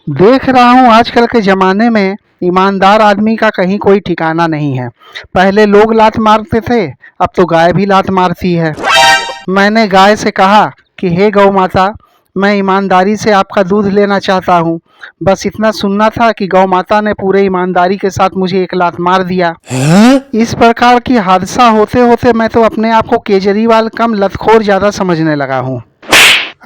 देख रहा हूँ आजकल के ज़माने में ईमानदार आदमी का कहीं कोई ठिकाना नहीं है। पहले लोग लात मारते थे, अब तो गाय भी लात मारती है। मैंने गाय से कहा कि हे गौ माता, मैं ईमानदारी से आपका दूध लेना चाहता हूँ। बस इतना सुनना था कि गौ माता ने पूरे ईमानदारी के साथ मुझे एक लात मार दिया। इस प्रकार की हादसा होते होते मैं तो अपने आप को केजरीवाल कम लतखोर ज़्यादा समझने लगा हूँ।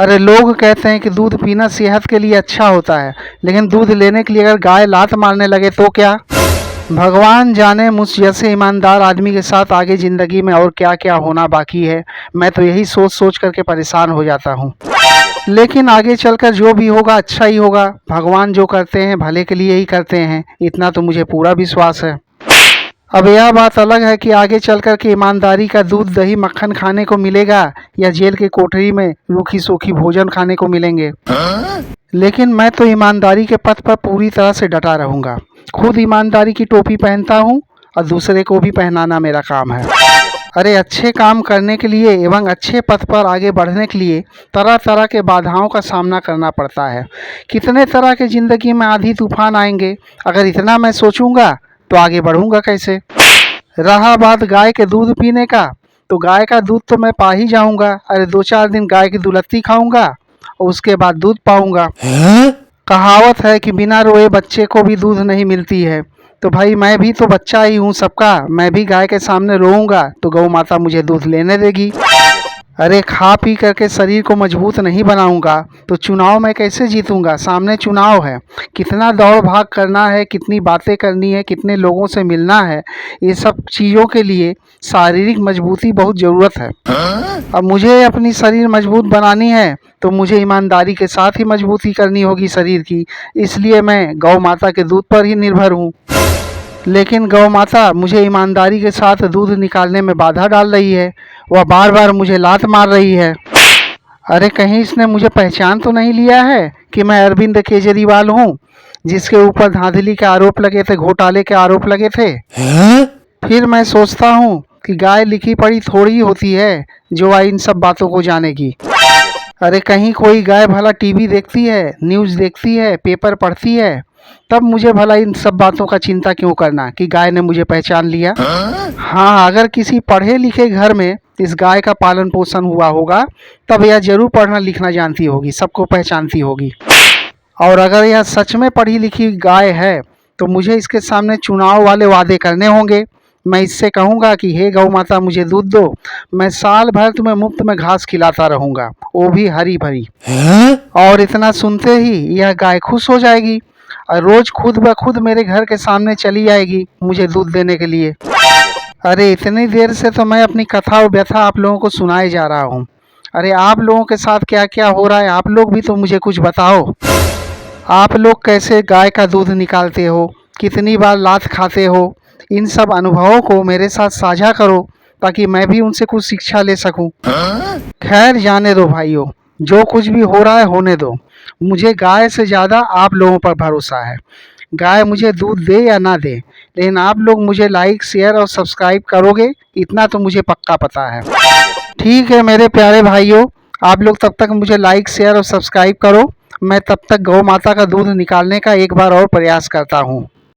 अरे लोग कहते हैं कि दूध पीना सेहत के लिए अच्छा होता है, लेकिन दूध लेने के लिए अगर गाय लात मारने लगे तो क्या? भगवान जाने मुझ जैसे ईमानदार आदमी के साथ आगे ज़िंदगी में और क्या क्या होना बाकी है। मैं तो यही सोच सोच करके परेशान हो जाता हूँ। लेकिन आगे चलकर जो भी होगा अच्छा ही होगा। भगवान जो करते हैं भले के लिए ही करते हैं, इतना तो मुझे पूरा विश्वास है। अब यह बात अलग है कि आगे चल कर के ईमानदारी का दूध दही मक्खन खाने को मिलेगा या जेल के कोठरी में रूखी सूखी भोजन खाने को मिलेंगे। लेकिन मैं तो ईमानदारी के पथ पर पूरी तरह से डटा रहूँगा। खुद ईमानदारी की टोपी पहनता हूँ और दूसरे को भी पहनाना मेरा काम है। अरे अच्छे काम करने के लिए एवं अच्छे पथ पर आगे बढ़ने के लिए तरह तरह के बाधाओं का सामना करना पड़ता है। कितने तरह के ज़िंदगी में आंधी तूफान आएंगे। अगर इतना मैं सोचूंगा तो आगे बढ़ूंगा कैसे? रहा बात गाय के दूध पीने का, तो गाय का दूध तो मैं पा ही जाऊंगा। अरे 2-4 दिन गाय की दुलत्ती खाऊंगा और उसके बाद दूध पाऊंगा। कहावत है कि बिना रोए बच्चे को भी दूध नहीं मिलती है। तो भाई मैं भी तो बच्चा ही हूँ सबका। मैं भी गाय के सामने रोऊंगा तो गौ माता मुझे दूध लेने देगी। अरे खा पी करके शरीर को मजबूत नहीं बनाऊंगा तो चुनाव में कैसे जीतूंगा? सामने चुनाव है, कितना दौड़ भाग करना है, कितनी बातें करनी है, कितने लोगों से मिलना है। ये सब चीज़ों के लिए शारीरिक मजबूती बहुत ज़रूरत है। अब मुझे अपनी शरीर मजबूत बनानी है तो मुझे ईमानदारी के साथ ही मजबूती करनी होगी शरीर की। इसलिए मैं गौ माता के दूध पर ही निर्भर हूँ। लेकिन गौ माता मुझे ईमानदारी के साथ दूध निकालने में बाधा डाल रही है। वह बार बार मुझे लात मार रही है। अरे कहीं इसने मुझे पहचान तो नहीं लिया है कि मैं अरविंद केजरीवाल हूँ, जिसके ऊपर धांधली के आरोप लगे थे, घोटाले के आरोप लगे थे। फिर मैं सोचता हूँ कि गाय लिखी पढ़ी थोड़ी होती है जो इन सब बातों को जानेगी। अरे कहीं कोई गाय भला टीवी देखती है, न्यूज़ देखती है, पेपर पढ़ती है, तब मुझे भला इन सब बातों का चिंता क्यों करना कि गाय ने मुझे पहचान लिया। हाँ, अगर किसी पढ़े लिखे घर में इस गाय का पालन पोषण हुआ होगा तब यह जरूर पढ़ना लिखना जानती होगी, सबको पहचानती होगी। और अगर यह सच में पढ़ी लिखी गाय है तो मुझे इसके सामने चुनाव वाले वादे करने होंगे। मैं इससे कहूँगा कि हे गौ माता मुझे दूध दो, मैं साल भर तुम्हें मुफ्त में घास खिलाता रहूँगा, वो भी हरी भरी। और इतना सुनते ही यह गाय खुश हो जाएगी और रोज खुद ब खुद मेरे घर के सामने चली आएगी मुझे दूध देने के लिए। अरे इतनी देर से तो मैं अपनी कथा और व्यथा आप लोगों को सुनाए जा रहा हूँ। अरे आप लोगों के साथ क्या क्या हो रहा है आप लोग भी तो मुझे कुछ बताओ। आप लोग कैसे गाय का दूध निकालते हो, कितनी बार लात खाते हो, इन सब अनुभवों को मेरे साथ साझा करो ताकि मैं भी उनसे कुछ शिक्षा ले सकूं। खैर जाने दो भाइयों, जो कुछ भी हो रहा है होने दो। मुझे गाय से ज़्यादा आप लोगों पर भरोसा है। गाय मुझे दूध दे या ना दे, लेकिन आप लोग मुझे लाइक शेयर और सब्सक्राइब करोगे, इतना तो मुझे पक्का पता है। ठीक है मेरे प्यारे भाइयों, आप लोग तब तक मुझे लाइक शेयर और सब्सक्राइब करो। मैं तब तक गौ माता का दूध निकालने का एक बार और प्रयास करता हूँ।